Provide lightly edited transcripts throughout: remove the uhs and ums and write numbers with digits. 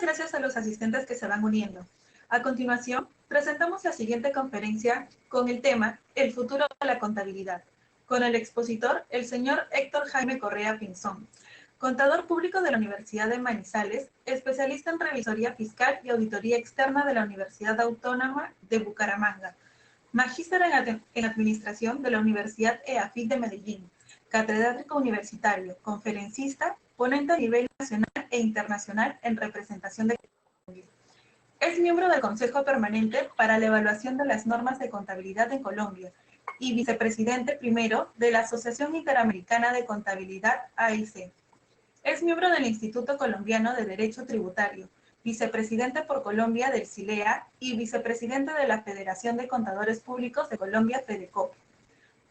gracias a los asistentes que se van uniendo. A continuación, presentamos la siguiente conferencia con el tema El futuro de la contabilidad, con el expositor, el señor Héctor Jaime Correa Pinzón, contador público de la Universidad de Manizales, especialista en revisoría fiscal y auditoría externa de la Universidad Autónoma de Bucaramanga, magíster en administración de la Universidad EAFIT de Medellín, catedrático universitario, conferencista, ponente a nivel nacional e internacional en representación de Colombia. Es miembro del Consejo Permanente para la Evaluación de las Normas de Contabilidad en Colombia y vicepresidente primero de la Asociación Interamericana de Contabilidad, AIC. Es miembro del Instituto Colombiano de Derecho Tributario, vicepresidente por Colombia del CILEA y vicepresidente de la Federación de Contadores Públicos de Colombia, FEDECOP.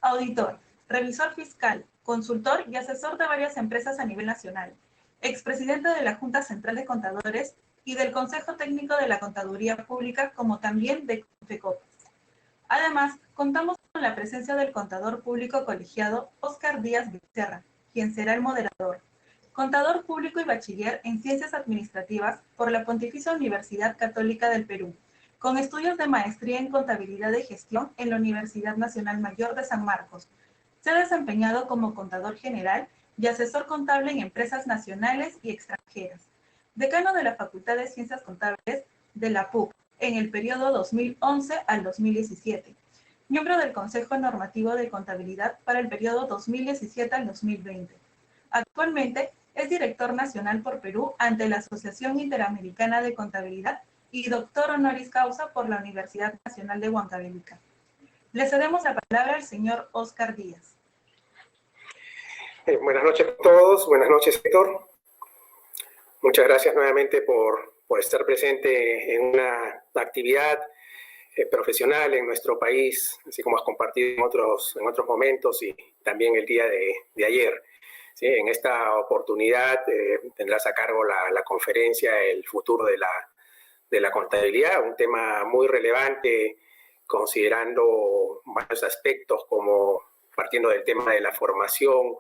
Auditor, revisor fiscal, consultor y asesor de varias empresas a nivel nacional. Expresidente de la Junta Central de Contadores y del Consejo Técnico de la Contaduría Pública, como también de FECOP. Además, contamos con la presencia del contador público colegiado Óscar Díaz Becerra, quien será el moderador. Contador público y bachiller en Ciencias Administrativas por la Pontificia Universidad Católica del Perú, con estudios de maestría en Contabilidad y Gestión en la Universidad Nacional Mayor de San Marcos. Se ha desempeñado como contador general y asesor contable en empresas nacionales y extranjeras. Decano de la Facultad de Ciencias Contables de la PUC en el periodo 2011 al 2017. Miembro del Consejo Normativo de Contabilidad para el periodo 2017 al 2020. Actualmente es director nacional por Perú ante la Asociación Interamericana de Contabilidad y doctor honoris causa por la Universidad Nacional de Huancavelica. Le cedemos la palabra al señor Óscar Díaz. Buenas noches a todos, buenas noches Héctor. Muchas gracias nuevamente por estar presente en una actividad profesional en nuestro país, así como has compartido en otros momentos y también el día de ayer. ¿Sí? En esta oportunidad tendrás a cargo la conferencia El futuro de la contabilidad, un tema muy relevante considerando varios aspectos como partiendo del tema de la formación,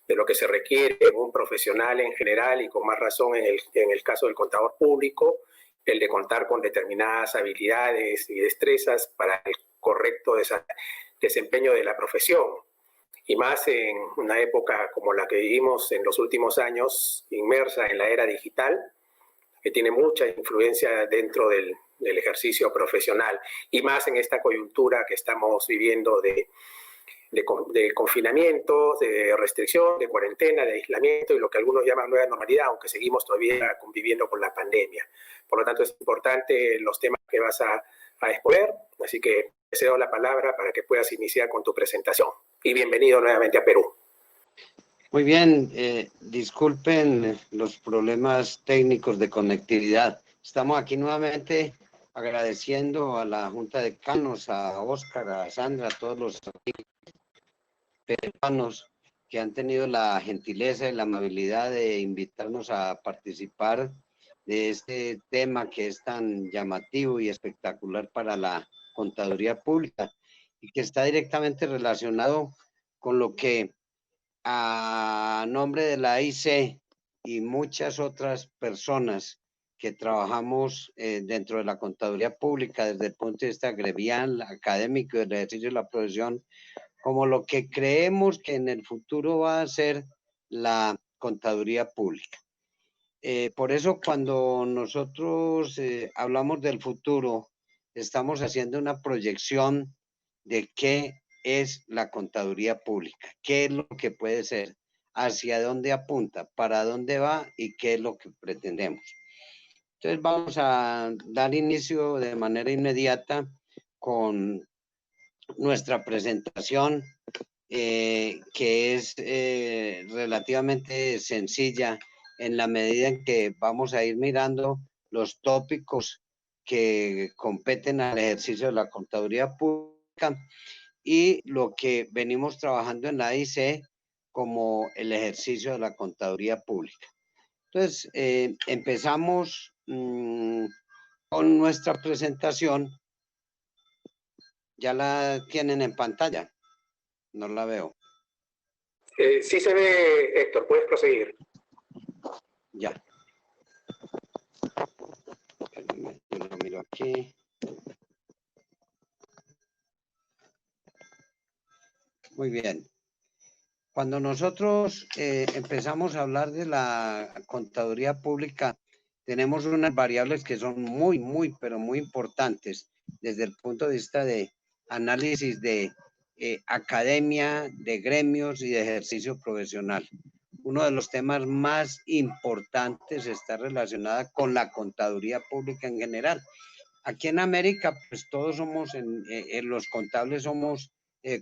de lo que se requiere en un profesional en general y con más razón en el caso del contador público, el de contar con determinadas habilidades y destrezas para el correcto desempeño de la profesión. Y más en una época como la que vivimos en los últimos años, inmersa en la era digital, que tiene mucha influencia dentro del ejercicio profesional, y más en esta coyuntura que estamos viviendo de confinamiento, de restricción, de cuarentena, de aislamiento y lo que algunos llaman nueva normalidad, aunque seguimos todavía conviviendo con la pandemia. Por lo tanto, es importante los temas que vas a exponer, así que te cedo la palabra para que puedas iniciar con tu presentación. Y bienvenido nuevamente a Perú. Muy bien, disculpen los problemas técnicos de conectividad. Estamos aquí nuevamente agradeciendo a la Junta de Decanos, a Óscar, a Sandra, a todos los peruanos que han tenido la gentileza y la amabilidad de invitarnos a participar de este tema que es tan llamativo y espectacular para la contaduría pública y que está directamente relacionado con lo que a nombre de la AIC y muchas otras personas que trabajamos dentro de la contaduría pública desde el punto de vista gremial, académico, del ejercicio de la profesión, como lo que creemos que en el futuro va a ser la contaduría pública. Por eso cuando nosotros hablamos del futuro, estamos haciendo una proyección de qué es la contaduría pública, qué es lo que puede ser, hacia dónde apunta, para dónde va y qué es lo que pretendemos. Entonces vamos a dar inicio de manera inmediata con nuestra presentación, que es relativamente sencilla en la medida en que vamos a ir mirando los tópicos que competen al ejercicio de la contaduría pública y lo que venimos trabajando en la AIC como el ejercicio de la contaduría pública. Entonces, empezamos con nuestra presentación. Ya la tienen en pantalla. No la veo. Sí se ve, Héctor, puedes proseguir. Ya. Espérame, yo lo miro aquí. Muy bien. Cuando nosotros empezamos a hablar de la contaduría pública, tenemos unas variables que son pero muy importantes desde el punto de vista de análisis de academia, de gremios y de ejercicio profesional. Uno de los temas más importantes está relacionado con la contaduría pública en general. Aquí en América, pues todos somos, los contables somos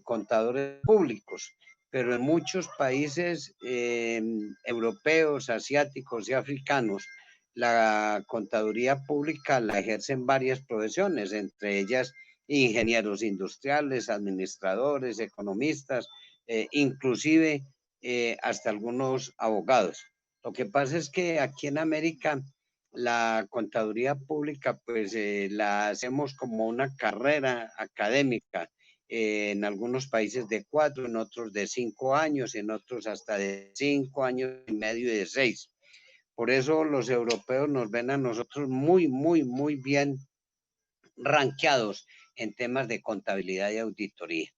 contadores públicos, pero en muchos países europeos, asiáticos y africanos, la contaduría pública la ejercen varias profesiones, entre ellas ingenieros industriales, administradores, economistas, inclusive hasta algunos abogados. Lo que pasa es que aquí en América la contaduría pública pues la hacemos como una carrera académica, en algunos países de 4, en otros de 5 años, en otros hasta de 5 años y medio y de 6. Por eso los europeos nos ven a nosotros muy bien rankeados en temas de contabilidad y auditoría.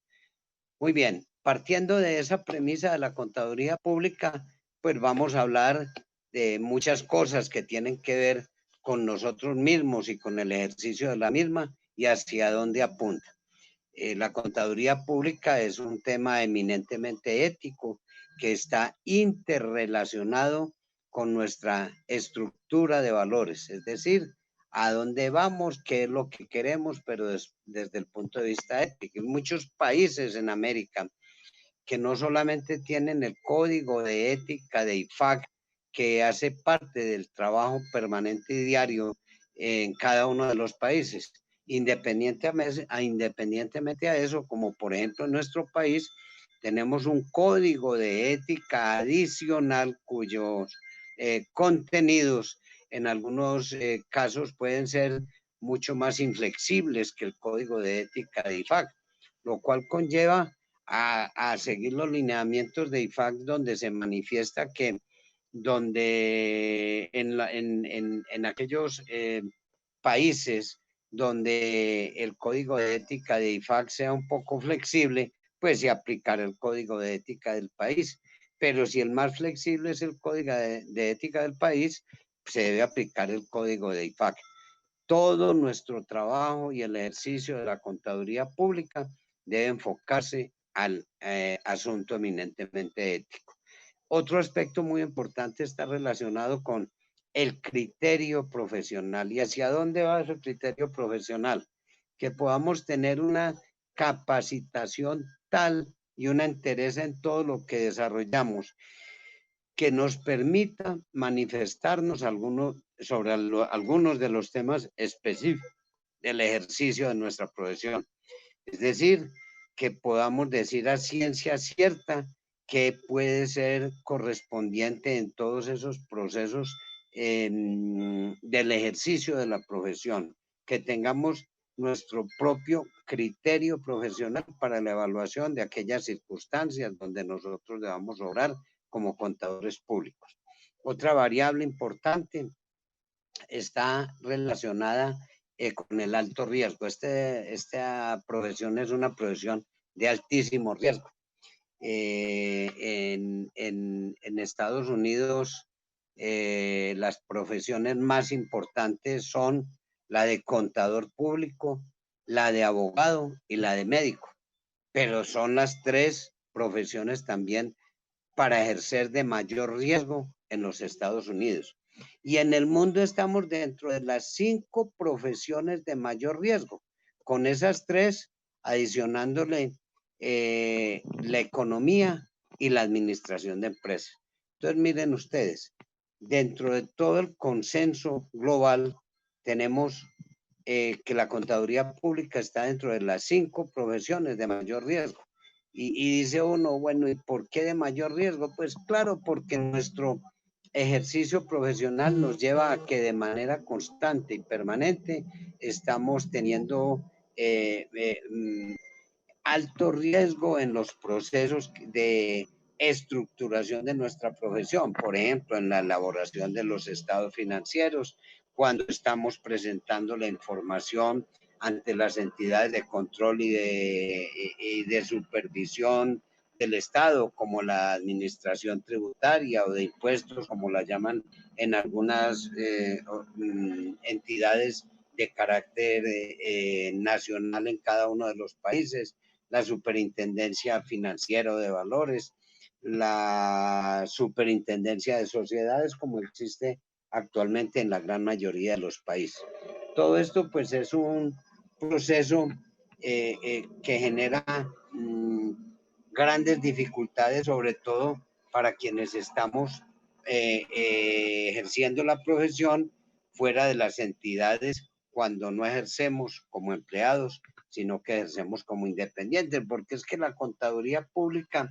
Muy bien, partiendo de esa premisa de la contaduría pública, pues vamos a hablar de muchas cosas que tienen que ver con nosotros mismos y con el ejercicio de la misma y hacia dónde apunta. La contaduría pública es un tema eminentemente ético que está interrelacionado con nuestra estructura de valores, es decir, a dónde vamos, qué es lo que queremos, pero desde el punto de vista ético. Hay muchos países en América que no solamente tienen el código de ética de IFAC, que hace parte del trabajo permanente y diario en cada uno de los países, independientemente a eso, como por ejemplo en nuestro país, tenemos un código de ética adicional cuyos contenidos en algunos casos pueden ser mucho más inflexibles que el código de ética de IFAC, lo cual conlleva a seguir los lineamientos de IFAC, donde se manifiesta que donde en aquellos países donde el código de ética de IFAC sea un poco flexible, pues se aplicará el código de ética del país. Pero si el más flexible es el código de ética del país, se debe aplicar el código de IFAC. Todo nuestro trabajo y el ejercicio de la contaduría pública debe enfocarse al asunto eminentemente ético. Otro aspecto muy importante está relacionado con el criterio profesional. ¿Y hacia dónde va ese criterio profesional? Que podamos tener una capacitación tal y una interés en todo lo que desarrollamos que nos permita manifestarnos sobre algunos de los temas específicos del ejercicio de nuestra profesión. Es decir, que podamos decir a ciencia cierta que puede ser correspondiente en todos esos procesos del ejercicio de la profesión, que tengamos nuestro propio criterio profesional para la evaluación de aquellas circunstancias donde nosotros debamos obrar como contadores públicos. Otra variable importante está relacionada con el alto riesgo. Esta profesión es una profesión de altísimo riesgo. En Estados Unidos, las profesiones más importantes son la de contador público, la de abogado y la de médico, pero son las tres profesiones también para ejercer de mayor riesgo en los Estados Unidos. Y en el mundo estamos dentro de las 5 profesiones de mayor riesgo, con esas 3 adicionándole la economía y la administración de empresas. Entonces miren ustedes, dentro de todo el consenso global tenemos que la contaduría pública está dentro de las 5 profesiones de mayor riesgo. Y dice uno, bueno, ¿y por qué de mayor riesgo? Pues claro, porque nuestro ejercicio profesional nos lleva a que de manera constante y permanente estamos teniendo alto riesgo en los procesos de estructuración de nuestra profesión, por ejemplo, en la elaboración de los estados financieros, cuando estamos presentando la información ante las entidades de control y de supervisión del Estado, como la administración tributaria o de impuestos, como la llaman en algunas entidades de carácter nacional en cada uno de los países, la superintendencia financiera o de valores, la superintendencia de sociedades, como existe actualmente en la gran mayoría de los países. Todo esto pues es un proceso que genera grandes dificultades, sobre todo para quienes estamos ejerciendo la profesión fuera de las entidades, cuando no ejercemos como empleados, sino que ejercemos como independientes, porque es que la contaduría pública,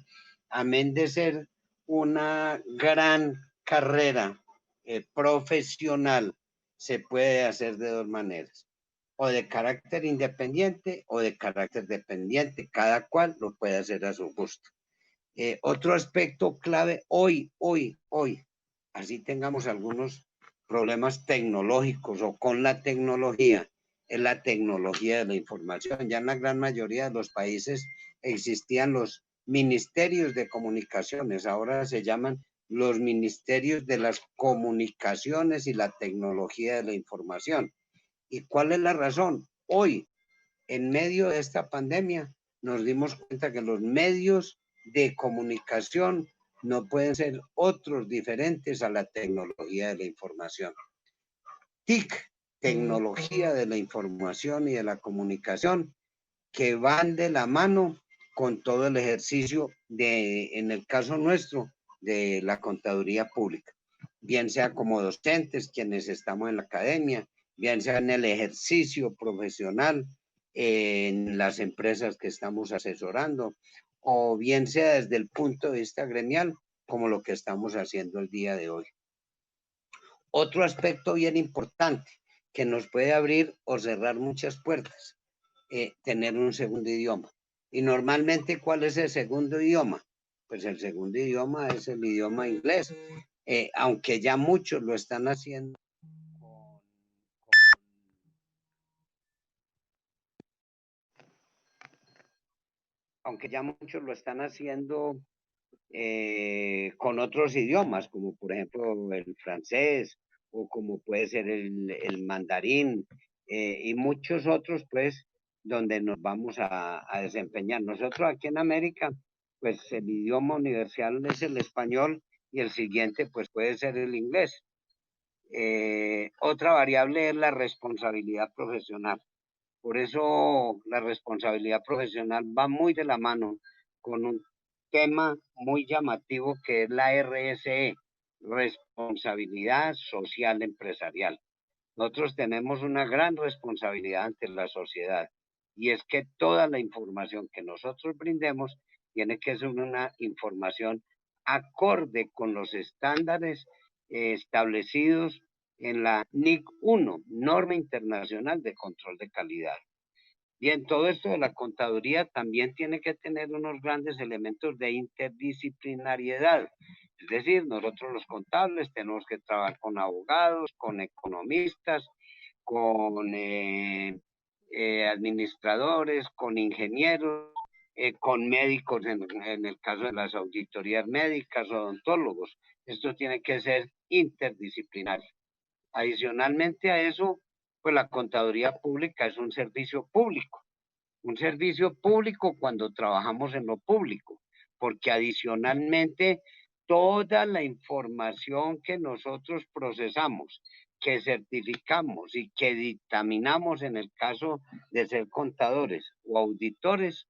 amén de ser una gran carrera profesional, se puede hacer de dos maneras, o de carácter independiente o de carácter dependiente, cada cual lo puede hacer a su gusto. Otro aspecto clave hoy, así tengamos algunos problemas tecnológicos o con la tecnología, es la tecnología de la información. Ya en la gran mayoría de los países existían los ministerios de comunicaciones, ahora se llaman los ministerios de las comunicaciones y la tecnología de la información. ¿Y cuál es la razón? Hoy, en medio de esta pandemia, nos dimos cuenta que los medios de comunicación no pueden ser otros diferentes a la tecnología de la información. TIC, tecnología de la información y de la comunicación, que van de la mano con todo el ejercicio de, en el caso nuestro, de la contaduría pública, bien sea como docentes, quienes estamos en la academia, bien sea en el ejercicio profesional, en las empresas que estamos asesorando, o bien sea desde el punto de vista gremial, como lo que estamos haciendo el día de hoy. Otro aspecto bien importante que nos puede abrir o cerrar muchas puertas, tener un segundo idioma. Y normalmente, ¿cuál es el segundo idioma? Pues el segundo idioma es el idioma inglés, aunque ya muchos lo están haciendo con otros idiomas, como por ejemplo el francés o como puede ser el mandarín y muchos otros, pues, donde nos vamos a desempeñar. Nosotros aquí en América, pues el idioma universal es el español y el siguiente, pues, puede ser el inglés. Otra variable es la responsabilidad profesional. Por eso la responsabilidad profesional va muy de la mano con un tema muy llamativo que es la RSE, responsabilidad social empresarial. Nosotros tenemos una gran responsabilidad ante la sociedad y es que toda la información que nosotros brindemos tiene que ser una información acorde con los estándares establecidos en la NIC 1, Norma Internacional de Control de Calidad. Y en todo esto de la contaduría también tiene que tener unos grandes elementos de interdisciplinariedad. Es decir, nosotros los contables tenemos que trabajar con abogados, con economistas, con administradores, con ingenieros, con médicos en el caso de las auditorías médicas, odontólogos. Esto tiene que ser interdisciplinario. Adicionalmente a eso, pues la contaduría pública es un servicio público. Un servicio público cuando trabajamos en lo público, porque adicionalmente toda la información que nosotros procesamos, que certificamos y que dictaminamos en el caso de ser contadores o auditores,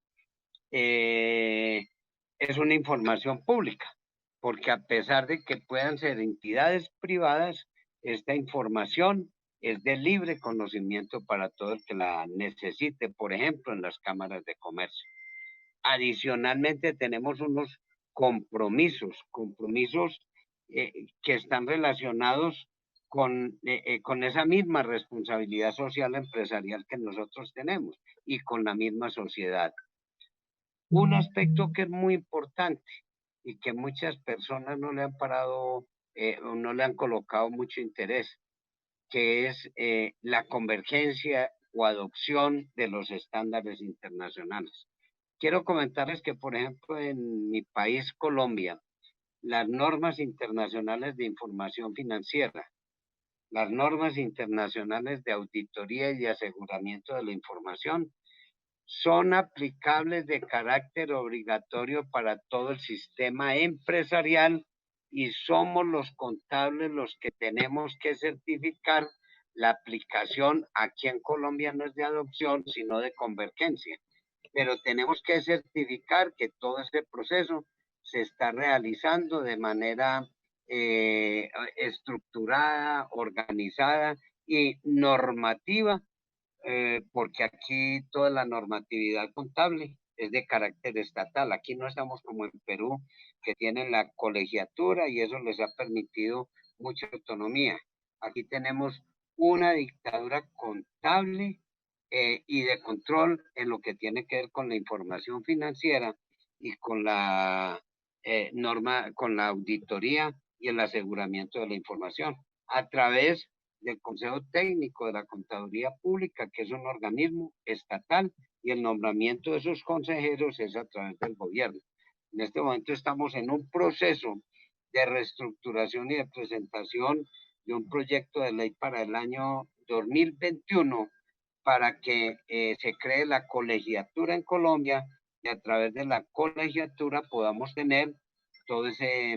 es una información pública, porque a pesar de que puedan ser entidades privadas, esta información es de libre conocimiento para todo el que la necesite, por ejemplo, en las cámaras de comercio. Adicionalmente, tenemos unos compromisos que están relacionados con esa misma responsabilidad social empresarial que nosotros tenemos y con la misma sociedad. Un aspecto que es muy importante y que muchas personas no le han parado, no le han colocado mucho interés, que es la convergencia o adopción de los estándares internacionales. Quiero comentarles que, por ejemplo, en mi país, Colombia, las normas internacionales de información financiera, las normas internacionales de auditoría y de aseguramiento de la información son aplicables de carácter obligatorio para todo el sistema empresarial y somos los contables los que tenemos que certificar la aplicación. Aquí en Colombia no es de adopción, sino de convergencia, pero tenemos que certificar que todo este proceso se está realizando de manera estructurada, organizada y normativa, porque aquí toda la normatividad contable es de carácter estatal. Aquí no estamos como en Perú, que tienen la colegiatura y eso les ha permitido mucha autonomía. Aquí tenemos una dictadura contable y de control en lo que tiene que ver con la información financiera y con la norma, con la auditoría y el aseguramiento de la información a través del Consejo Técnico de la Contaduría Pública, que es un organismo estatal, y el nombramiento de sus consejeros es a través del gobierno. En este momento estamos en un proceso de reestructuración y de presentación de un proyecto de ley para el año 2021 para que se cree la colegiatura en Colombia y a través de la colegiatura podamos tener todo ese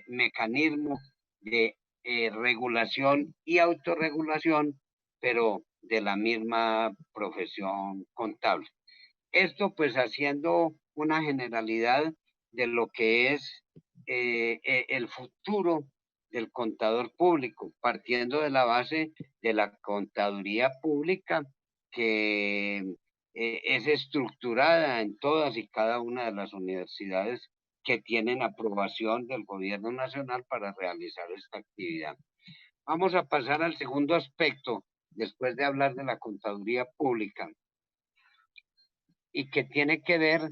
mecanismo de regulación y autorregulación, pero de la misma profesión contable. Esto pues haciendo una generalidad de lo que es el futuro del contador público, partiendo de la base de la contaduría pública que es estructurada en todas y cada una de las universidades que tienen aprobación del gobierno nacional para realizar esta actividad. Vamos a pasar al segundo aspecto, después de hablar de la contaduría pública, y que tiene que ver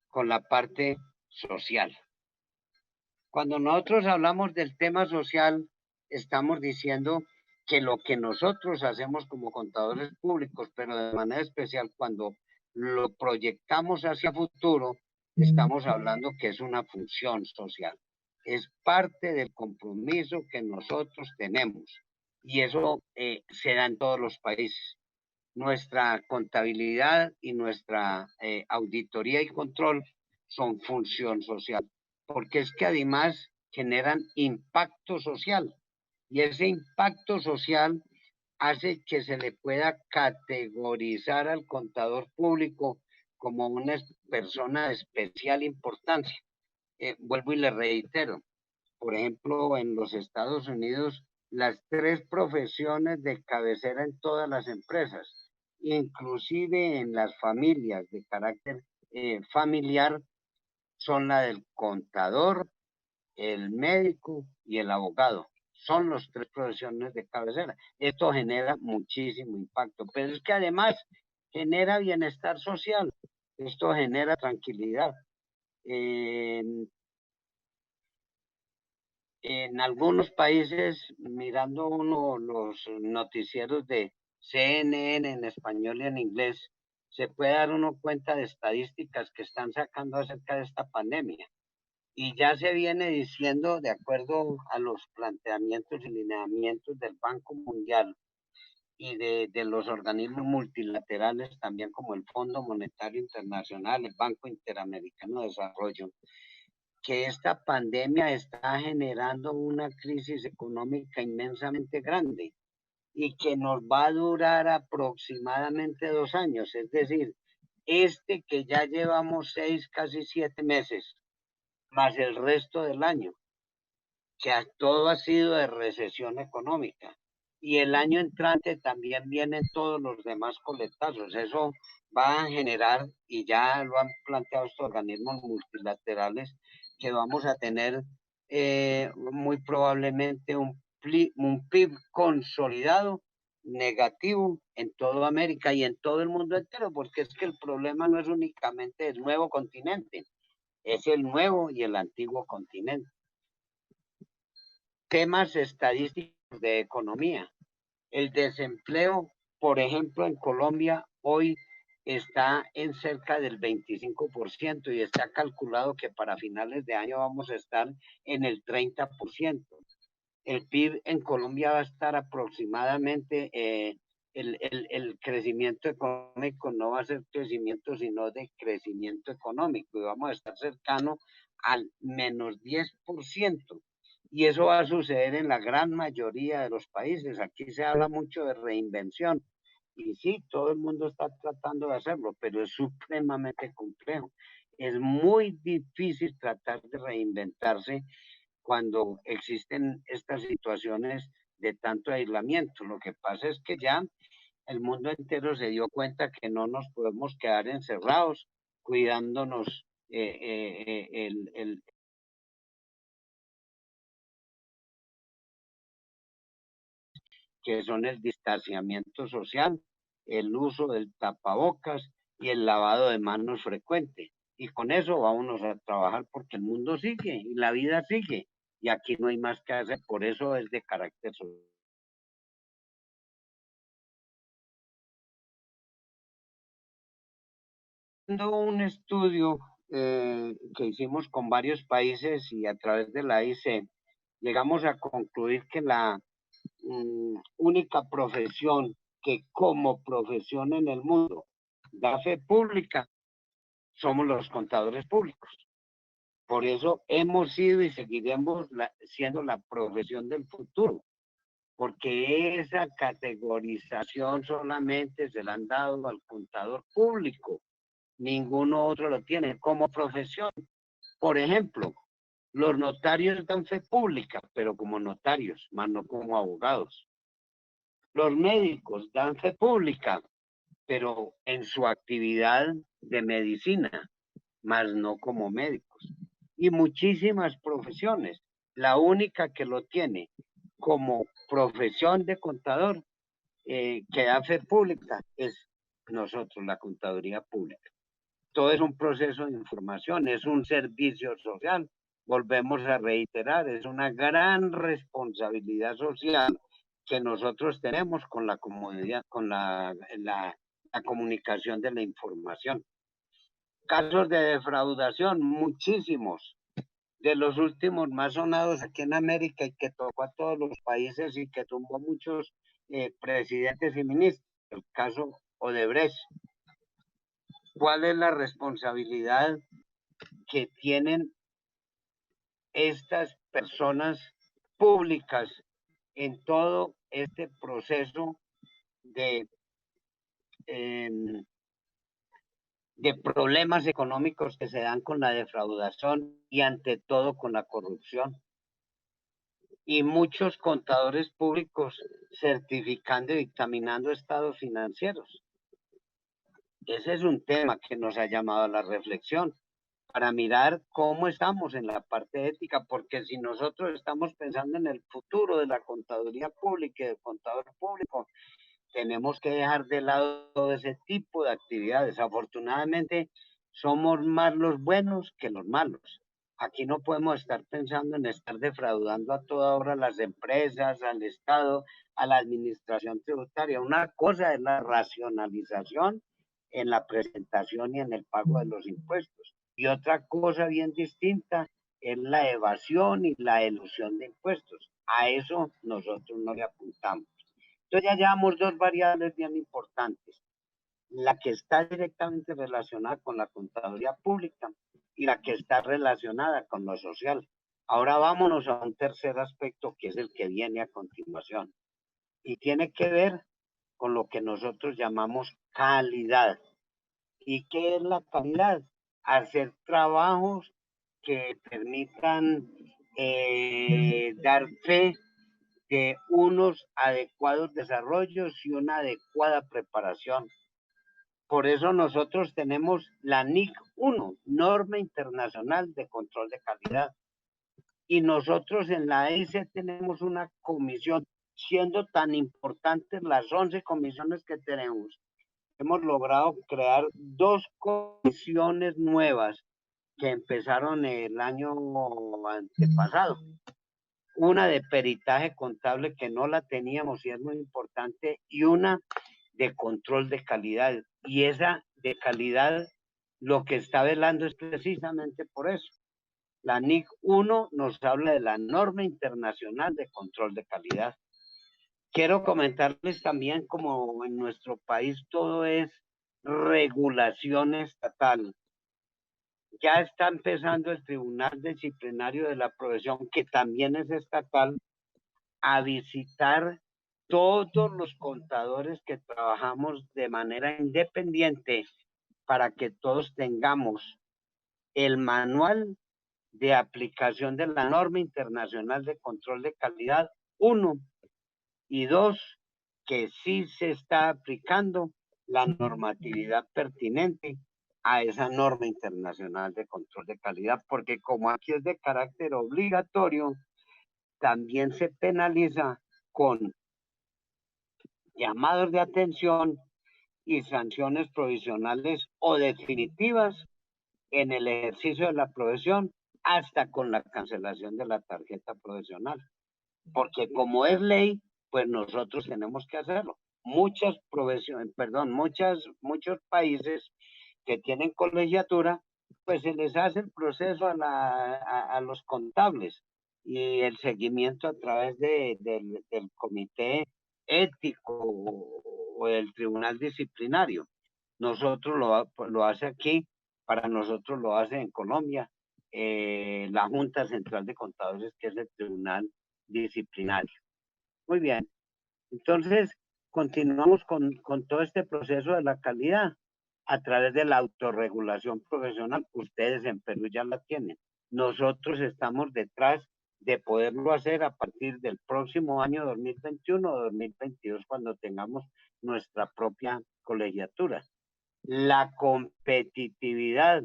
con la parte social. Cuando nosotros hablamos del tema social, estamos diciendo que lo que nosotros hacemos como contadores públicos, pero de manera especial cuando lo proyectamos hacia futuro, estamos hablando que es una función social. Es parte del compromiso que nosotros tenemos y eso se da en todos los países. Nuestra contabilidad y nuestra auditoría y control son función social, porque es que además generan impacto social y ese impacto social hace que se le pueda categorizar al contador público como una persona de especial importancia. Vuelvo y le reitero, por ejemplo, en los Estados Unidos, las 3 profesiones de cabecera en todas las empresas, inclusive en las familias de carácter familiar, son la del contador, el médico y el abogado. Son las 3 profesiones de cabecera. Esto genera muchísimo impacto, pero es que además genera bienestar social. Esto genera tranquilidad. En algunos países, mirando uno los noticieros de CNN en español y en inglés, se puede dar uno cuenta de estadísticas que están sacando acerca de esta pandemia. Y ya se viene diciendo, de acuerdo a los planteamientos y lineamientos del Banco Mundial y de los organismos multilaterales, también como el Fondo Monetario Internacional, el Banco Interamericano de Desarrollo, que esta pandemia está generando una crisis económica inmensamente grande y que nos va a durar aproximadamente 2 años. Es decir, que ya llevamos 6, casi 7 meses, más el resto del año, que todo ha sido de recesión económica. Y el año entrante también vienen todos los demás coletazos. Eso va a generar, y ya lo han planteado estos organismos multilaterales, que vamos a tener muy probablemente un PIB consolidado negativo en toda América y en todo el mundo entero, porque es que el problema no es únicamente el nuevo continente, es el nuevo y el antiguo continente. Temas estadísticos de economía. El desempleo, por ejemplo, en Colombia hoy está en cerca del 25% y está calculado que para finales de año vamos a estar en el 30%. El PIB en Colombia va a estar aproximadamente, el crecimiento económico no va a ser crecimiento, sino de crecimiento económico, y vamos a estar cercano al menos 10%. Y eso va a suceder en la gran mayoría de los países. Aquí se habla mucho de reinvención. Y sí, todo el mundo está tratando de hacerlo, pero es supremamente complejo. Es muy difícil tratar de reinventarse cuando existen estas situaciones de tanto aislamiento. Lo que pasa es que ya el mundo entero se dio cuenta que no nos podemos quedar encerrados cuidándonos que son el distanciamiento social, el uso del tapabocas y el lavado de manos frecuente. Y con eso vámonos a trabajar porque el mundo sigue y la vida sigue. Y aquí no hay más que hacer, por eso es de carácter social. Haciendo un estudio que hicimos con varios países y a través de la IC, llegamos a concluir que la única profesión que como profesión en el mundo da fe pública somos los contadores públicos. Por eso hemos sido y seguiremos siendo la profesión del futuro, porque esa categorización solamente se la han dado al contador público, ninguno otro lo tiene como profesión. Por ejemplo, los notarios dan fe pública, pero como notarios, más no como abogados. Los médicos dan fe pública, pero en su actividad de medicina, más no como médicos. Y muchísimas profesiones. La única que lo tiene como profesión de contador que da fe pública es nosotros, la contaduría pública. Todo es un proceso de información, es un servicio social. Volvemos a reiterar, es una gran responsabilidad social que nosotros tenemos con la comunidad, con la comunicación de la información. Casos de defraudación, muchísimos. De los últimos más sonados aquí en América y que tocó a todos los países y que tumbó muchos presidentes y ministros, el caso Odebrecht. ¿Cuál es la responsabilidad que tienen estas personas públicas en todo este proceso de problemas económicos que se dan con la defraudación y ante todo con la corrupción? Y muchos contadores públicos certificando y dictaminando estados financieros. Ese es un tema que nos ha llamado a la reflexión para mirar cómo estamos en la parte ética, porque si nosotros estamos pensando en el futuro de la contaduría pública y del contador público, tenemos que dejar de lado todo ese tipo de actividades. Afortunadamente, somos más los buenos que los malos. Aquí no podemos estar pensando en estar defraudando a toda hora a las empresas, al Estado, a la administración tributaria. Una cosa es la racionalización en la presentación y en el pago de los impuestos. Y otra cosa bien distinta es la evasión y la elusión de impuestos. A eso nosotros no le apuntamos. Entonces ya llevamos dos variables bien importantes. La que está directamente relacionada con la contaduría pública y la que está relacionada con lo social. Ahora vámonos a un tercer aspecto que es el que viene a continuación y tiene que ver con lo que nosotros llamamos calidad. ¿Y qué es la calidad? Hacer trabajos que permitan dar fe de unos adecuados desarrollos y una adecuada preparación. Por eso nosotros tenemos la NIC 1, Norma Internacional de Control de Calidad. Y nosotros en la EIC tenemos una comisión, siendo tan importantes las 11 comisiones que tenemos. Hemos logrado crear 2 comisiones nuevas que empezaron el año antepasado. una de peritaje contable que no la teníamos y es muy importante, y una de control de calidad. Y esa de calidad lo que está velando es precisamente por eso. La NIC 1 nos habla de la norma internacional de control de calidad. Quiero comentarles también como en nuestro país todo es regulación estatal. Ya está empezando el Tribunal Disciplinario de la Profesión, que también es estatal, a visitar todos los contadores que trabajamos de manera independiente para que todos tengamos el manual de aplicación de la norma internacional de control de calidad 1 y 2, que sí se está aplicando la normatividad pertinente a esa norma internacional de control de calidad, porque como aquí es de carácter obligatorio, también se penaliza con llamados de atención y sanciones provisionales o definitivas en el ejercicio de la profesión, hasta con la cancelación de la tarjeta profesional. Porque como es ley, pues nosotros tenemos que hacerlo. Muchos países que tienen colegiatura, pues se les hace el proceso a los contables y el seguimiento a través del comité ético o del tribunal disciplinario. Nosotros lo hace aquí, para nosotros lo hace en Colombia, la Junta Central de Contadores, que es el tribunal disciplinario. Muy bien. Entonces, continuamos con todo este proceso de la calidad a través de la autorregulación profesional. Ustedes en Perú ya la tienen. Nosotros estamos detrás de poderlo hacer a partir del próximo año 2021 o 2022, cuando tengamos nuestra propia colegiatura. La competitividad.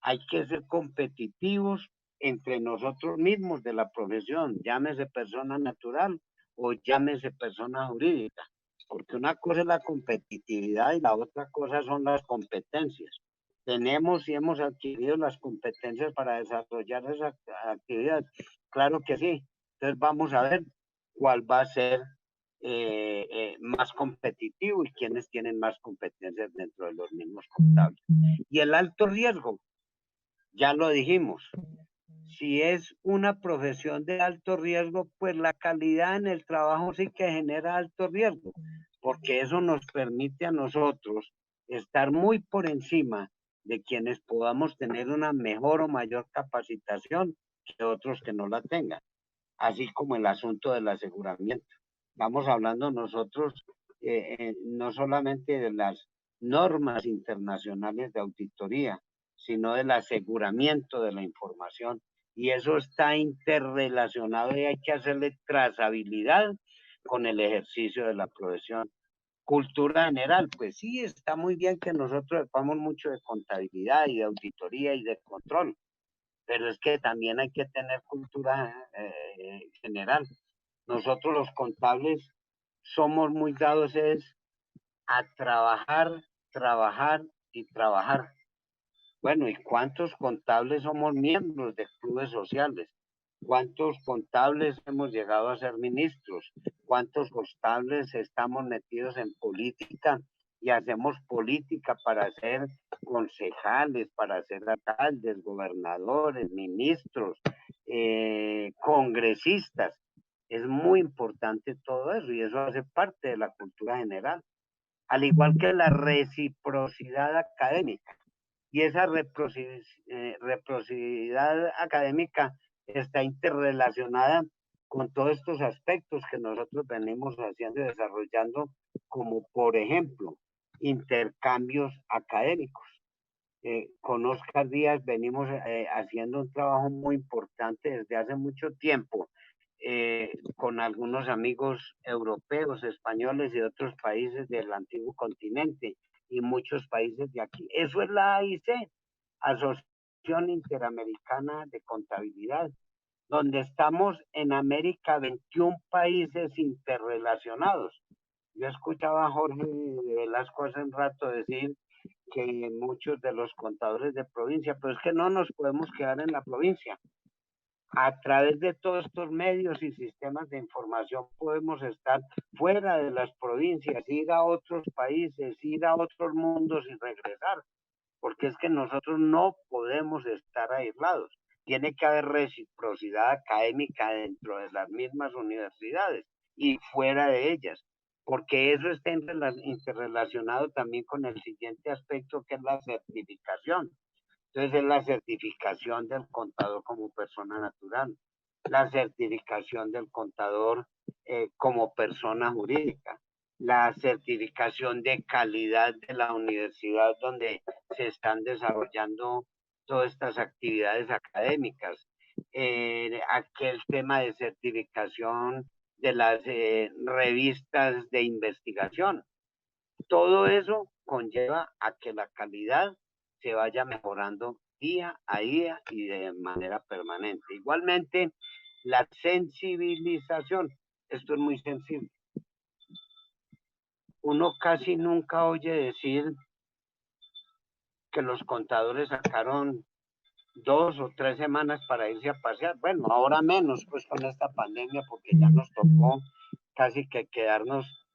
Hay que ser competitivos entre nosotros mismos de la profesión, llámese persona natural o llámese persona jurídica, porque una cosa es la competitividad y la otra cosa son las competencias. Tenemos y hemos adquirido las competencias para desarrollar esa actividad. Claro que sí. Entonces vamos a ver cuál va a ser más competitivo y quiénes tienen más competencias dentro de los mismos contables. Y el alto riesgo, ya lo dijimos, si es una profesión de alto riesgo, pues la calidad en el trabajo sí que genera alto riesgo, porque eso nos permite a nosotros estar muy por encima de quienes podamos tener una mejor o mayor capacitación que otros que no la tengan, así como el asunto del aseguramiento. Vamos hablando nosotros no solamente de las normas internacionales de auditoría, sino del aseguramiento de la información. Y eso está interrelacionado y hay que hacerle trazabilidad con el ejercicio de la profesión. Cultura general, pues sí, está muy bien que nosotros sepamos mucho de contabilidad y de auditoría y de control, pero es que también hay que tener cultura general. Nosotros los contables somos muy dados a trabajar, trabajar y trabajar. Bueno, ¿y cuántos contables somos miembros de clubes sociales? ¿Cuántos contables hemos llegado a ser ministros? ¿Cuántos contables estamos metidos en política y hacemos política para ser concejales, para ser alcaldes, gobernadores, ministros, congresistas? Es muy importante todo eso y eso hace parte de la cultura general, al igual que la reciprocidad académica. Y esa reciprocidad académica está interrelacionada con todos estos aspectos que nosotros venimos haciendo y desarrollando, como por ejemplo, intercambios académicos. Con Oscar Díaz venimos haciendo un trabajo muy importante desde hace mucho tiempo, con algunos amigos europeos, españoles y otros países del antiguo continente y muchos países de aquí. Eso es la AIC, Asociación Interamericana de Contabilidad, donde estamos en América 21 países interrelacionados. Yo escuchaba a Jorge de Velasco hace un rato decir que muchos de los contadores de provincia, pero es que no nos podemos quedar en la provincia. A través de todos estos medios y sistemas de información podemos estar fuera de las provincias, ir a otros países, ir a otros mundos y regresar, porque es que nosotros no podemos estar aislados. Tiene que haber reciprocidad académica dentro de las mismas universidades y fuera de ellas, porque eso está interrelacionado también con el siguiente aspecto, que es la certificación. Entonces es la certificación del contador como persona natural, la certificación del contador como persona jurídica, la certificación de calidad de la universidad donde se están desarrollando todas estas actividades académicas, aquel tema de certificación de las revistas de investigación. Todo eso conlleva a que la calidad se vaya mejorando día a día y de manera permanente. Igualmente, la sensibilización, esto es muy sensible. Uno casi nunca oye decir que los contadores sacaron 2 o 3 semanas para irse a pasear. Bueno, ahora menos, pues con esta pandemia, porque ya nos tocó casi que quedarnos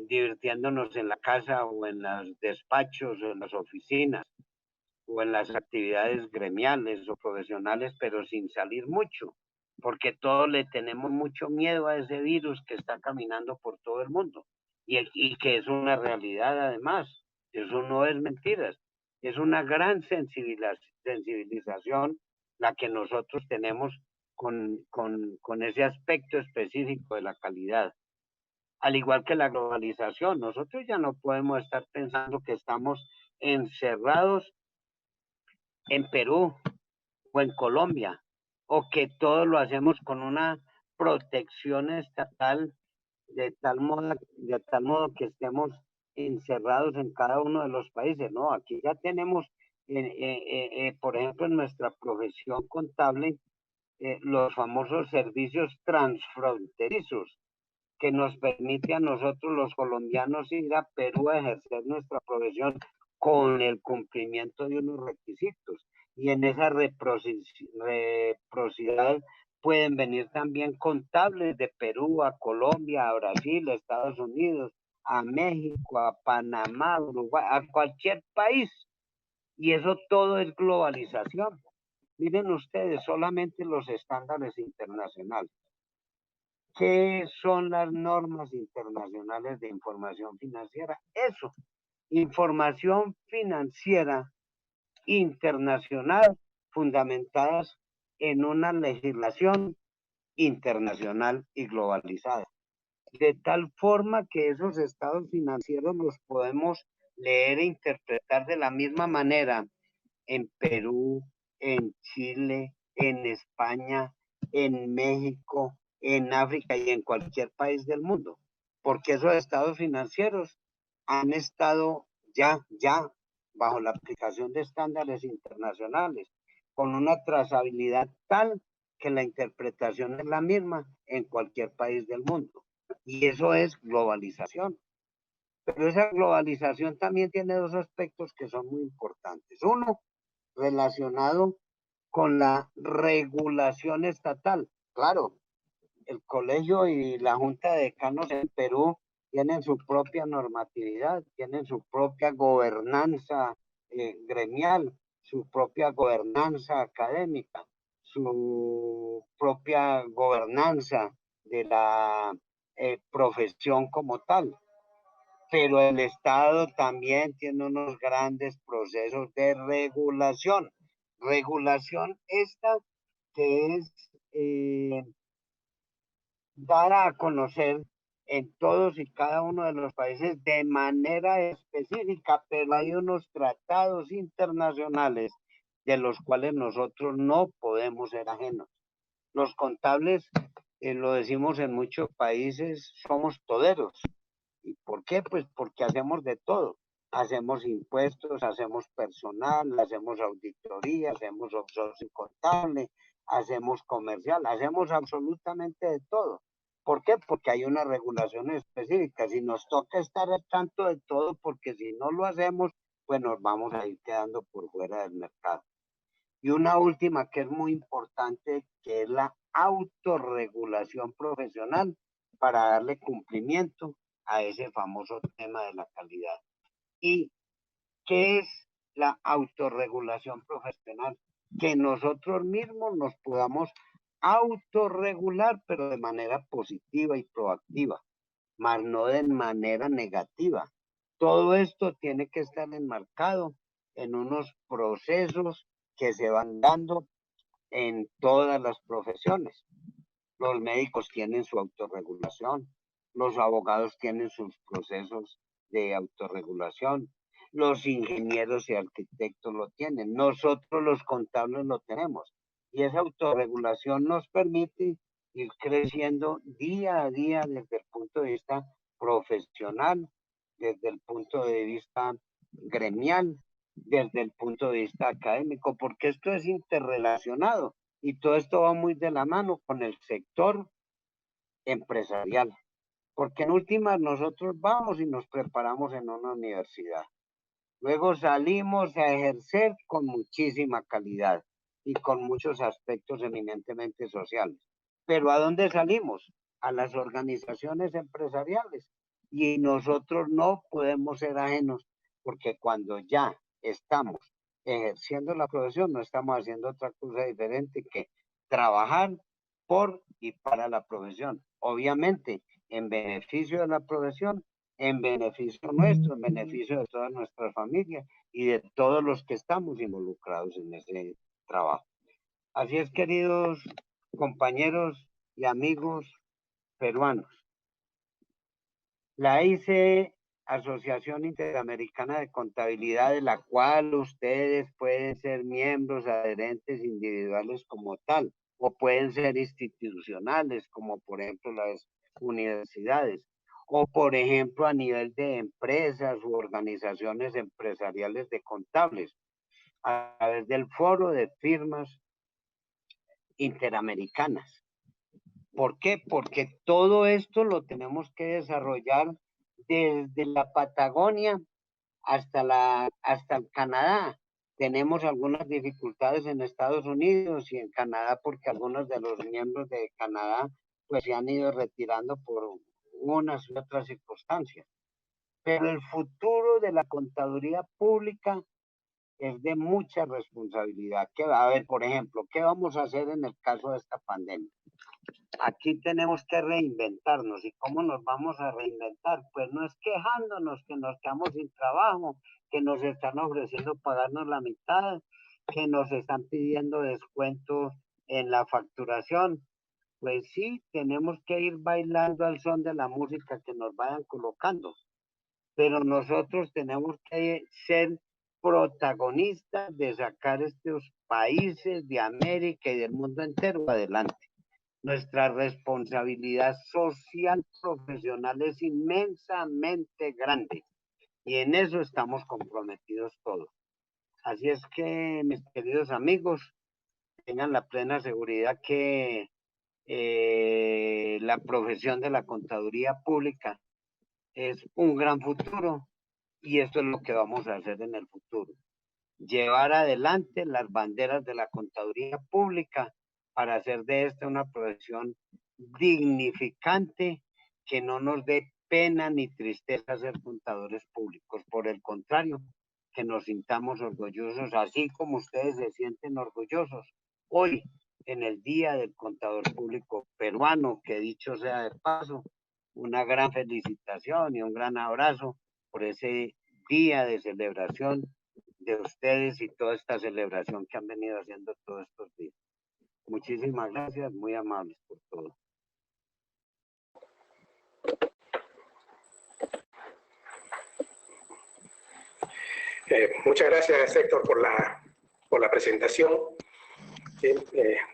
divirtiéndonos en la casa o en los despachos o en las oficinas o en las actividades gremiales o profesionales, pero sin salir mucho, porque todos le tenemos mucho miedo a ese virus que está caminando por todo el mundo y que es una realidad además, eso no es mentiras, es una gran sensibilización la que nosotros tenemos con ese aspecto específico de la calidad. Al igual que la globalización, nosotros ya no podemos estar pensando que estamos encerrados en Perú o en Colombia, o que todo lo hacemos con una protección estatal de tal modo que estemos encerrados en cada uno de los países. No, aquí ya tenemos, por ejemplo, en nuestra profesión contable, los famosos servicios transfronterizos, que nos permite a nosotros los colombianos ir a Perú a ejercer nuestra profesión con el cumplimiento de unos requisitos. Y en esa reciprocidad pueden venir también contables de Perú a Colombia, a Brasil, a Estados Unidos, a México, a Panamá, a Uruguay, a cualquier país. Y eso todo es globalización. Miren ustedes, solamente los estándares internacionales. ¿Qué son las normas internacionales de información financiera? Eso, información financiera internacional fundamentadas en una legislación internacional y globalizada. De tal forma que esos estados financieros los podemos leer e interpretar de la misma manera en Perú, en Chile, en España, en México, en África y en cualquier país del mundo, porque esos estados financieros han estado ya bajo la aplicación de estándares internacionales, con una trazabilidad tal que la interpretación es la misma en cualquier país del mundo. Y eso es globalización. Pero esa globalización también tiene dos aspectos que son muy importantes. Uno, relacionado con la regulación estatal. Claro, el colegio y la junta de decanos en Perú tienen su propia normatividad, tienen su propia gobernanza gremial, su propia gobernanza académica, su propia gobernanza de la profesión como tal. Pero el Estado también tiene unos grandes procesos de regulación. Regulación esta que es dada a conocer en todos y cada uno de los países de manera específica, pero hay unos tratados internacionales de los cuales nosotros no podemos ser ajenos. Los contables, lo decimos en muchos países, somos toderos. ¿Y por qué? Pues porque hacemos de todo. Hacemos impuestos, hacemos personal, hacemos auditoría, hacemos outsourcing contable, hacemos comercial, hacemos absolutamente de todo. ¿Por qué? Porque hay una regulación específica. Si nos toca estar al tanto de todo, porque si no lo hacemos, pues nos vamos a ir quedando por fuera del mercado. Y una última que es muy importante, que es la autorregulación profesional para darle cumplimiento a ese famoso tema de la calidad. ¿Y qué es la autorregulación profesional? Que nosotros mismos nos podamos autorregular, pero de manera positiva y proactiva, más no de manera negativa. Todo esto tiene que estar enmarcado en unos procesos que se van dando en todas las profesiones. Los médicos tienen su autorregulación, los abogados tienen sus procesos de autorregulación, los ingenieros y arquitectos lo tienen, nosotros los contables lo tenemos. Y esa autorregulación nos permite ir creciendo día a día desde el punto de vista profesional, desde el punto de vista gremial, desde el punto de vista académico, porque esto es interrelacionado y todo esto va muy de la mano con el sector empresarial, porque en últimas nosotros vamos y nos preparamos en una universidad. Luego salimos a ejercer con muchísima calidad y con muchos aspectos eminentemente sociales. Pero ¿a dónde salimos? A las organizaciones empresariales. Y nosotros no podemos ser ajenos, porque cuando ya estamos ejerciendo la profesión, no estamos haciendo otra cosa diferente que trabajar por y para la profesión. Obviamente, en beneficio de la profesión, en beneficio nuestro, en beneficio de toda nuestra familia y de todos los que estamos involucrados en ese trabajo. Así es, queridos compañeros y amigos peruanos. La ICE, Asociación Interamericana de Contabilidad, de la cual ustedes pueden ser miembros adherentes individuales como tal, o pueden ser institucionales, como por ejemplo las universidades, o por ejemplo a nivel de empresas u organizaciones empresariales de contables, a través del Foro de Firmas Interamericanas. ¿Por qué? Porque todo esto lo tenemos que desarrollar desde la Patagonia hasta el Canadá. Tenemos algunas dificultades en Estados Unidos y en Canadá porque algunos de los miembros de Canadá pues se han ido retirando por unas y otras circunstancias. Pero el futuro de la contaduría pública es de mucha responsabilidad. A ver, por ejemplo, ¿qué vamos a hacer en el caso de esta pandemia? Aquí tenemos que reinventarnos. ¿Y cómo nos vamos a reinventar? Pues no es quejándonos que nos quedamos sin trabajo, que nos están ofreciendo pagarnos la mitad, que nos están pidiendo descuentos en la facturación. Pues sí, tenemos que ir bailando al son de la música que nos vayan colocando. Pero nosotros tenemos que ser protagonistas de sacar estos países de América y del mundo entero adelante. Nuestra responsabilidad social profesional es inmensamente grande y en eso estamos comprometidos todos. Así es que, mis queridos amigos, tengan la plena seguridad que la profesión de la contaduría pública es un gran futuro y esto es lo que vamos a hacer en el futuro. Llevar adelante las banderas de la contaduría pública para hacer de esta una profesión dignificante, que no nos dé pena ni tristeza ser contadores públicos. Por el contrario, que nos sintamos orgullosos, así como ustedes se sienten orgullosos hoy en el Día del Contador Público Peruano, que dicho sea de paso, una gran felicitación y un gran abrazo por ese día de celebración de ustedes y toda esta celebración que han venido haciendo todos estos días. Muchísimas gracias, muy amables por todo. Muchas gracias, Héctor, por la presentación.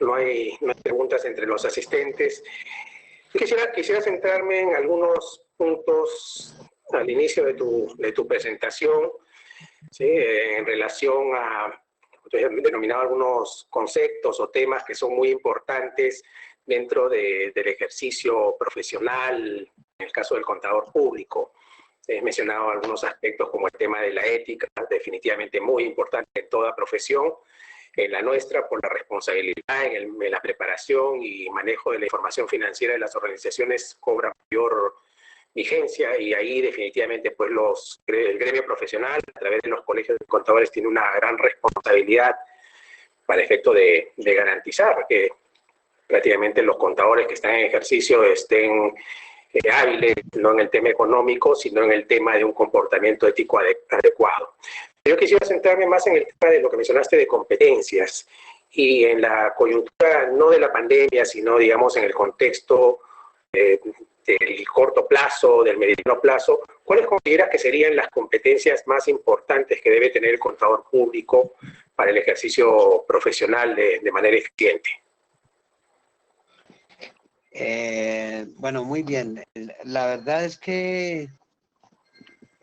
No hay preguntas entre los asistentes. Quisiera centrarme en algunos puntos al inicio de tu presentación, ¿sí? En relación a, he denominado algunos conceptos o temas que son muy importantes dentro del ejercicio profesional, en el caso del contador público. He mencionado algunos aspectos como el tema de la ética, definitivamente muy importante en toda profesión, en la nuestra por la responsabilidad en la preparación y manejo de la información financiera de las organizaciones cobra mayor vigencia, y ahí definitivamente pues el gremio profesional a través de los colegios de contadores tiene una gran responsabilidad para efecto de garantizar que prácticamente los contadores que están en ejercicio estén hábiles, no en el tema económico, sino en el tema de un comportamiento ético adecuado. Yo quisiera centrarme más en el tema de lo que mencionaste de competencias y en la coyuntura no de la pandemia, sino digamos en el contexto del corto plazo, del mediano plazo. ¿Cuáles consideras que serían las competencias más importantes que debe tener el contador público para el ejercicio profesional de manera eficiente? Bueno, muy bien. La verdad es que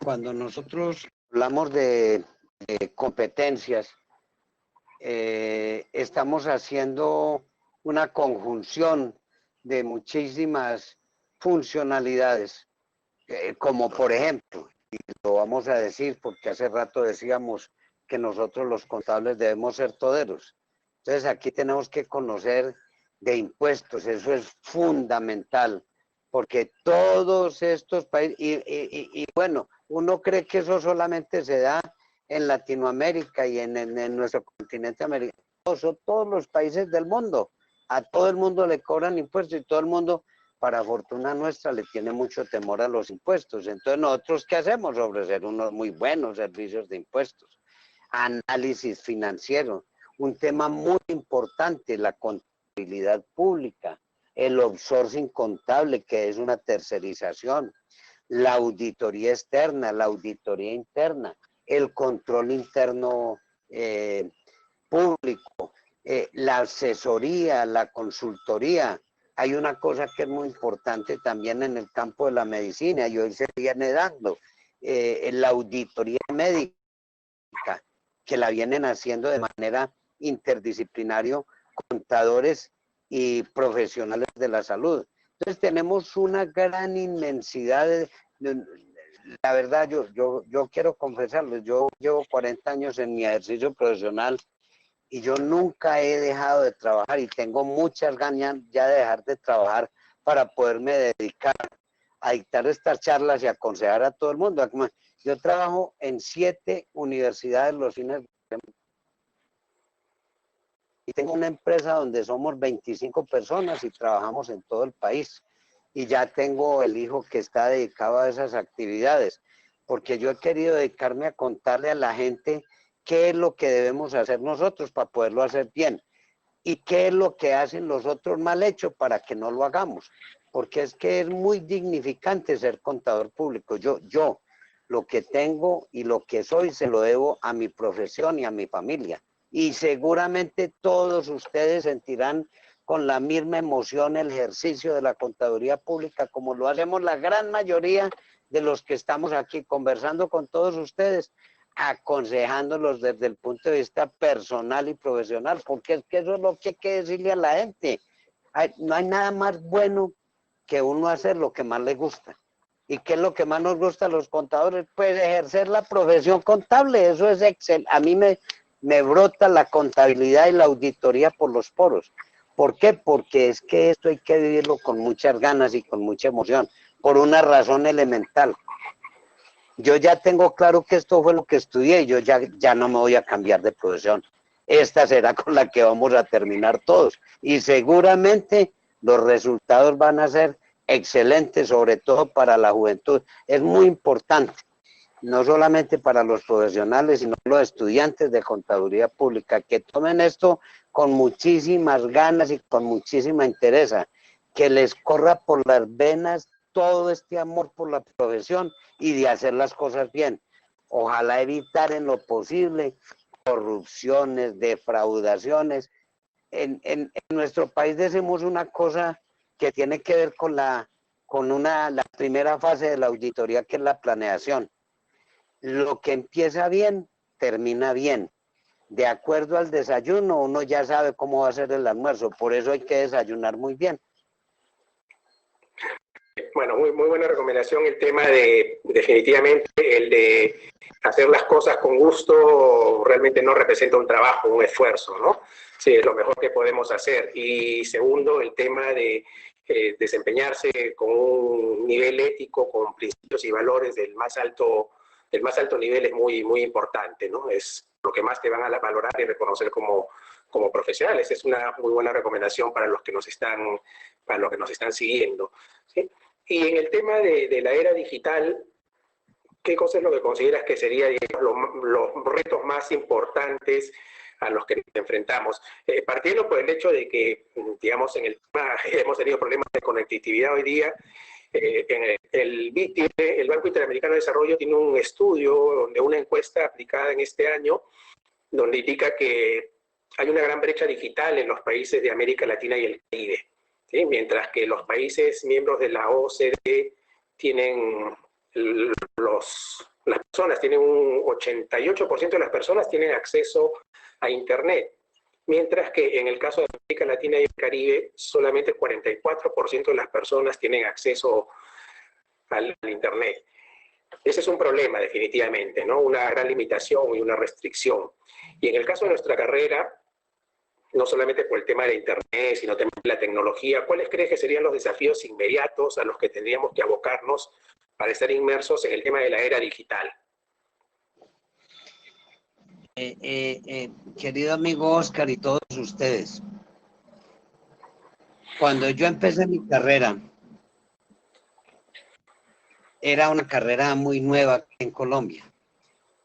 cuando nosotros hablamos de competencias, estamos haciendo una conjunción de muchísimas funcionalidades, como por ejemplo, y lo vamos a decir porque hace rato decíamos que nosotros los contables debemos ser toderos. Entonces aquí tenemos que conocer de impuestos, eso es fundamental, porque todos estos países, y bueno, uno cree que eso solamente se da en Latinoamérica y en nuestro continente americano. Son todos los países del mundo, a todo el mundo le cobran impuestos y todo el mundo, para fortuna nuestra, le tiene mucho temor a los impuestos. Entonces nosotros, ¿qué hacemos? Ofrecer unos muy buenos servicios de impuestos. Análisis financiero, un tema muy importante, la contabilidad pública, el outsourcing contable, que es una tercerización, la auditoría externa, la auditoría interna, el control interno público, la asesoría, la consultoría. Hay una cosa que es muy importante también en el campo de la medicina y hoy se viene dando, la auditoría médica, que la vienen haciendo de manera interdisciplinaria contadores y profesionales de la salud. Entonces tenemos una gran inmensidad la verdad, yo quiero confesarles, yo llevo 40 años en mi ejercicio profesional y yo nunca he dejado de trabajar y tengo muchas ganas ya de dejar de trabajar para poderme dedicar a dictar estas charlas y aconsejar a todo el mundo. Yo trabajo en 7 universidades los fines de semana y tengo una empresa donde somos 25 personas y trabajamos en todo el país. Y ya tengo el hijo que está dedicado a esas actividades, porque yo he querido dedicarme a contarle a la gente qué es lo que debemos hacer nosotros para poderlo hacer bien y qué es lo que hacen los otros mal hecho para que no lo hagamos, porque es que es muy dignificante ser contador público. Yo lo que tengo y lo que soy se lo debo a mi profesión y a mi familia, y seguramente todos ustedes sentirán con la misma emoción el ejercicio de la contaduría pública, como lo hacemos la gran mayoría de los que estamos aquí conversando con todos ustedes, aconsejándolos desde el punto de vista personal y profesional, porque es que eso es lo que hay que decirle a la gente. No hay nada más bueno que uno hacer lo que más le gusta. ¿Y qué es lo que más nos gusta a los contadores? Pues ejercer la profesión contable, eso es excelente. A mí me brota la contabilidad y la auditoría por los poros. ¿Por qué? Porque es que esto hay que vivirlo con muchas ganas y con mucha emoción, por una razón elemental. Yo ya tengo claro que esto fue lo que estudié y yo ya no me voy a cambiar de profesión. Esta será con la que vamos a terminar todos. Y seguramente los resultados van a ser excelentes, sobre todo para la juventud. Es muy importante, no solamente para los profesionales, sino los estudiantes de contaduría pública, que tomen esto con muchísimas ganas y con muchísima interés, que les corra por las venas todo este amor por la profesión y de hacer las cosas bien. Ojalá evitar en lo posible corrupciones, defraudaciones. En nuestro país decimos una cosa que tiene que ver con la primera fase de la auditoría, que es la planeación. Lo que empieza bien, termina bien. De acuerdo al desayuno, uno ya sabe cómo va a ser el almuerzo, por eso hay que desayunar muy bien. Bueno, muy buena recomendación el tema de, definitivamente, el de hacer las cosas con gusto realmente no representa un trabajo, un esfuerzo, ¿no? Sí, es lo mejor que podemos hacer. Y segundo, el tema de desempeñarse con un nivel ético, con principios y valores del más alto nivel es muy, muy importante, ¿no? Es lo que más te van a valorar y reconocer como profesionales. Es una muy buena recomendación para los que nos están siguiendo, ¿sí? Y en el tema de la era digital, ¿qué cosa es lo que consideras que serían los retos más importantes a los que nos enfrentamos? Partiendo por el hecho de que, digamos, en el tema hemos tenido problemas de conectividad hoy día. El BID, el Banco Interamericano de Desarrollo, tiene un estudio, una encuesta aplicada en este año, donde indica que hay una gran brecha digital en los países de América Latina y el Caribe, ¿sí? Mientras que los países miembros de la OCDE tienen, las personas tienen un 88% de las personas tienen acceso a Internet, mientras que en el caso de América Latina y el Caribe solamente 44% de las personas tienen acceso al Internet. Ese es un problema definitivamente, ¿no? Una gran limitación y una restricción. Y en el caso de nuestra carrera, no solamente por el tema de Internet, sino también la tecnología, ¿cuáles crees que serían los desafíos inmediatos a los que tendríamos que abocarnos para estar inmersos en el tema de la era digital? Querido amigo Oscar y todos ustedes, cuando yo empecé mi carrera, era una carrera muy nueva aquí en Colombia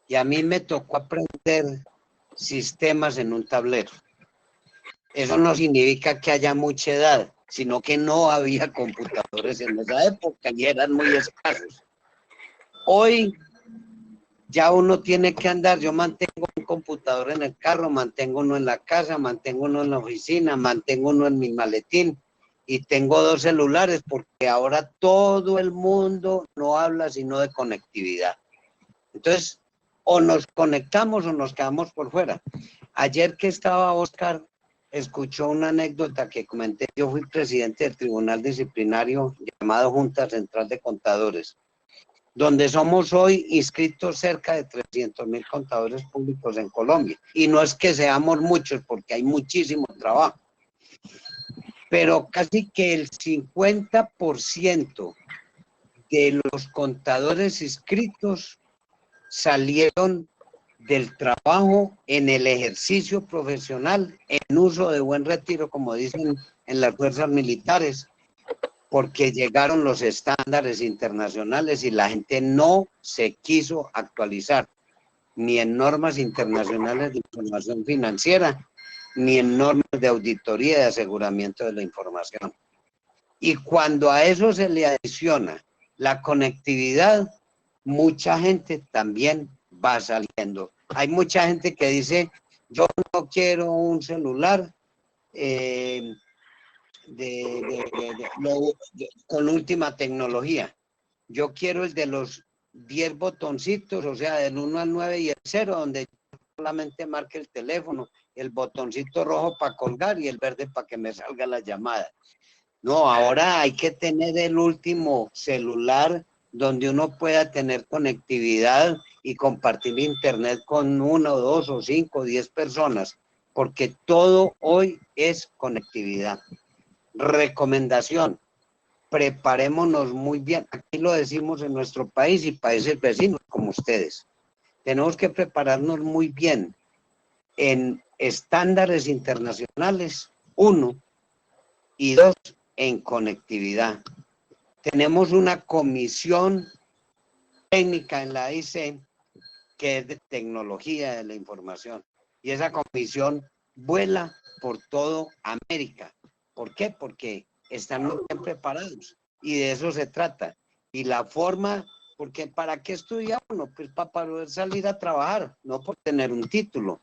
y a mí me tocó aprender sistemas en un tablero. Eso no significa que haya mucha edad, sino que no había computadores en esa época y eran muy escasos. Hoy ya uno tiene que andar, yo mantengo un computador en el carro, mantengo uno en la casa, mantengo uno en la oficina, mantengo uno en mi maletín y tengo 2 celulares porque ahora todo el mundo no habla sino de conectividad. Entonces, o nos conectamos o nos quedamos por fuera. Ayer que estaba Oscar, escuchó una anécdota que comenté. Yo fui presidente del Tribunal Disciplinario llamado Junta Central de Contadores, donde somos hoy inscritos cerca de 300.000 contadores públicos en Colombia. Y no es que seamos muchos, porque hay muchísimo trabajo. Pero casi que el 50% de los contadores inscritos salieron del trabajo en el ejercicio profesional, en uso de buen retiro, como dicen en las fuerzas militares, porque llegaron los estándares internacionales y la gente no se quiso actualizar, ni en normas internacionales de información financiera, ni en normas de auditoría y de aseguramiento de la información. Y cuando a eso se le adiciona la conectividad, mucha gente también va saliendo. Hay mucha gente que dice, yo no quiero un celular con última tecnología. Yo quiero el de los 10 botoncitos, o sea, del 1 al 9 y el 0, donde solamente marque el teléfono, el botoncito rojo para colgar y el verde para que me salga la llamada. No, ahora hay que tener el último celular donde uno pueda tener conectividad y compartir internet con 1, 2 o 5 o 10 personas, porque todo hoy es conectividad. Recomendación, preparémonos muy bien. Aquí lo decimos en nuestro país y países vecinos como ustedes. Tenemos que prepararnos muy bien en estándares internacionales, 1, y 2, en conectividad. Tenemos una comisión técnica en la IC que es de tecnología de la información y esa comisión vuela por todo América. ¿Por qué? Porque están muy bien preparados y de eso se trata. Y la forma, porque ¿para qué estudia uno? Pues para poder salir a trabajar, no por tener un título.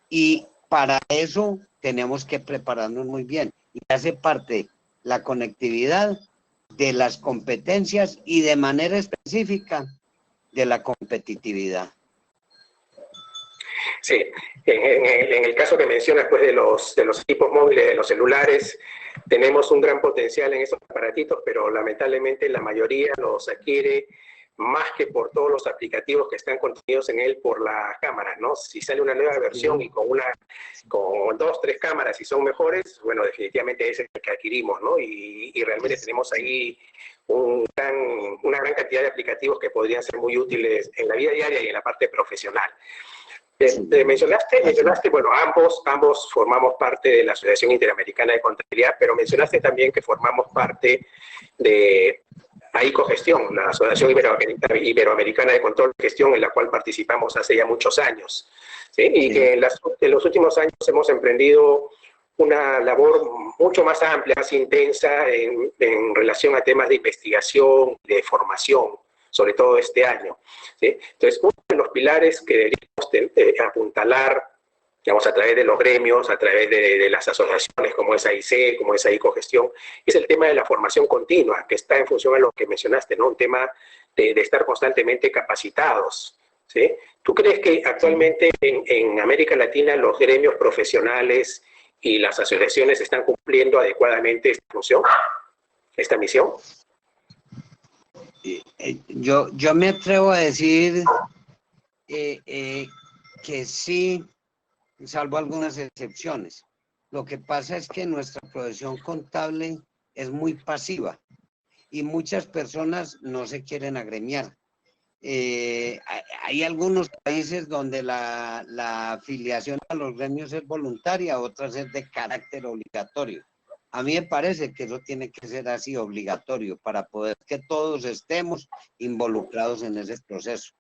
Y para eso tenemos que prepararnos muy bien. Y hace parte la conectividad de las competencias y de manera específica de la competitividad. Sí, en el caso que mencionas pues, de los equipos móviles, de los celulares, tenemos un gran potencial en esos aparatitos, pero lamentablemente la mayoría los adquiere más que por todos los aplicativos que están contenidos en él por las cámaras, ¿no? Si sale una nueva versión y con 2, 3 cámaras y son mejores, bueno, definitivamente ese es el que adquirimos, ¿no? Y realmente tenemos ahí una gran cantidad de aplicativos que podrían ser muy útiles en la vida diaria y en la parte profesional. Mencionaste, bueno, ambos formamos parte de la Asociación Interamericana de Contabilidad, pero mencionaste también que formamos parte de AICOgestión, la Asociación Iberoamericana de Control y Gestión, en la cual participamos hace ya muchos años, ¿sí? Y que en los últimos años hemos emprendido una labor mucho más amplia, más intensa en relación a temas de investigación, de formación, sobre todo este año, ¿sí? Entonces, uno de los pilares que deberíamos apuntalar, digamos, a través de los gremios, a través de las asociaciones como es AIC, como es AICOgestión, es el tema de la formación continua, que está en función a lo que mencionaste, ¿no? Un tema de estar constantemente capacitados, ¿sí? ¿Tú crees que actualmente en América Latina los gremios profesionales y las asociaciones están cumpliendo adecuadamente esta función, esta misión? Yo me atrevo a decir que sí, salvo algunas excepciones. Lo que pasa es que nuestra profesión contable es muy pasiva y muchas personas no se quieren agremiar. Hay algunos países donde la afiliación a los gremios es voluntaria, otras es de carácter obligatorio. A mí me parece que eso tiene que ser así, obligatorio, para poder que todos estemos involucrados en ese proceso.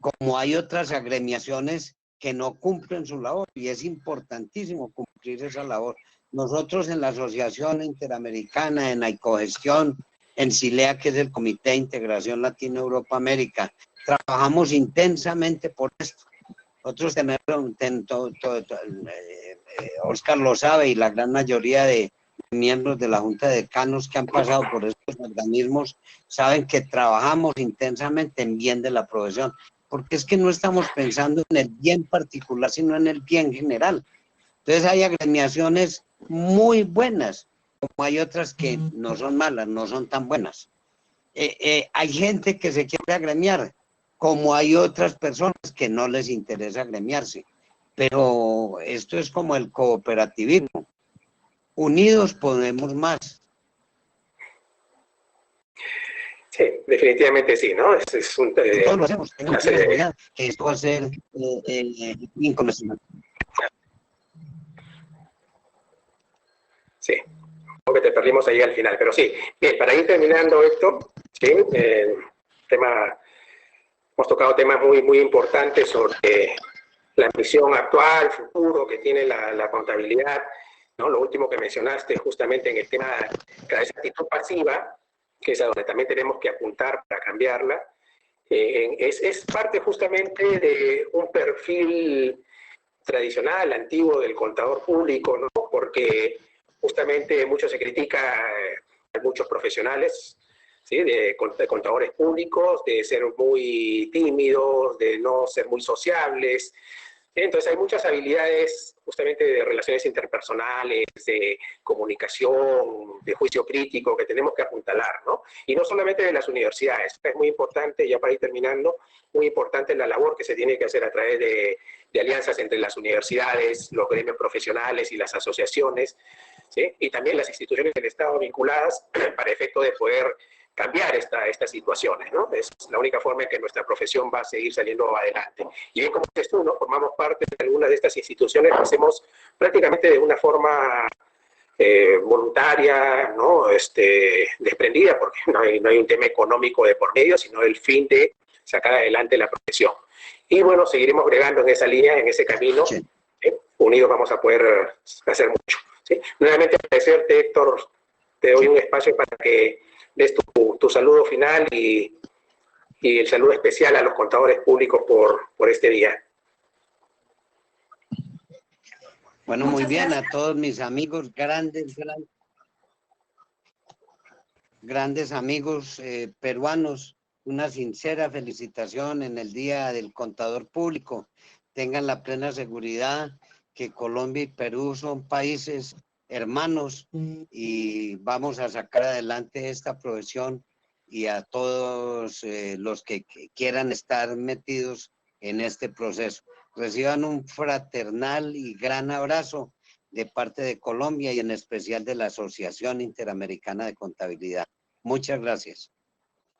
Como hay otras agremiaciones que no cumplen su labor, y es importantísimo cumplir esa labor. Nosotros en la Asociación Interamericana, en AICOgestión, en CILEA, que es el Comité de Integración Latino-Europa-América, trabajamos intensamente por esto. Nosotros tenemos, Oscar lo sabe, y la gran mayoría de miembros de la Junta de Decanos que han pasado por estos organismos saben que trabajamos intensamente en bien de la profesión, porque es que no estamos pensando en el bien particular, sino en el bien general. Entonces hay agremiaciones muy buenas, como hay otras que no son malas, no son tan buenas. Hay gente que se quiere agremiar, como hay otras personas que no les interesa agremiarse. Pero esto es como el cooperativismo. Unidos podemos más. Sí, definitivamente sí, ¿no? Es un, todos lo hacemos, tengo que seguridad que esto va a ser incondicional. Sí, creo que te perdimos ahí al final, pero sí. Bien, para ir terminando esto, ¿sí? Hemos tocado temas muy, muy importantes sobre la misión actual, futuro que tiene la contabilidad, ¿no? Lo último que mencionaste justamente en el tema de esa actitud pasiva, que es a donde también tenemos que apuntar para cambiarla, es parte justamente de un perfil tradicional, antiguo del contador público, ¿no? Porque justamente mucho se critica a muchos profesionales, ¿sí? De contadores públicos, de ser muy tímidos, de no ser muy sociables. Entonces hay muchas habilidades justamente de relaciones interpersonales, de comunicación, de juicio crítico que tenemos que apuntalar, ¿no? Y no solamente de las universidades. Es muy importante, ya para ir terminando, muy importante la labor que se tiene que hacer a través de alianzas entre las universidades, los gremios profesionales y las asociaciones, ¿sí? Y también las instituciones del Estado vinculadas para efecto de poder cambiar estas situaciones, ¿no? Es la única forma en que nuestra profesión va a seguir saliendo adelante. Y bien, como dices tú, ¿no? Formamos parte de algunas de estas instituciones, lo hacemos prácticamente de una forma voluntaria, ¿no? Desprendida, porque no hay un tema económico de por medio, sino el fin de sacar adelante la profesión. Y bueno, seguiremos bregando en esa línea, en ese camino. Sí. Unidos vamos a poder hacer mucho, ¿sí? Nuevamente agradecerte, Héctor, te doy un espacio para que des tu saludo final y el saludo especial a los contadores públicos por este día. Bueno, muy bien, a todos mis amigos, grandes amigos peruanos, una sincera felicitación en el Día del Contador Público. Tengan la plena seguridad que Colombia y Perú son países hermanos y vamos a sacar adelante esta profesión y a todos los que quieran estar metidos en este proceso. Reciban un fraternal y gran abrazo de parte de Colombia y en especial de la Asociación Interamericana de Contabilidad. Muchas gracias.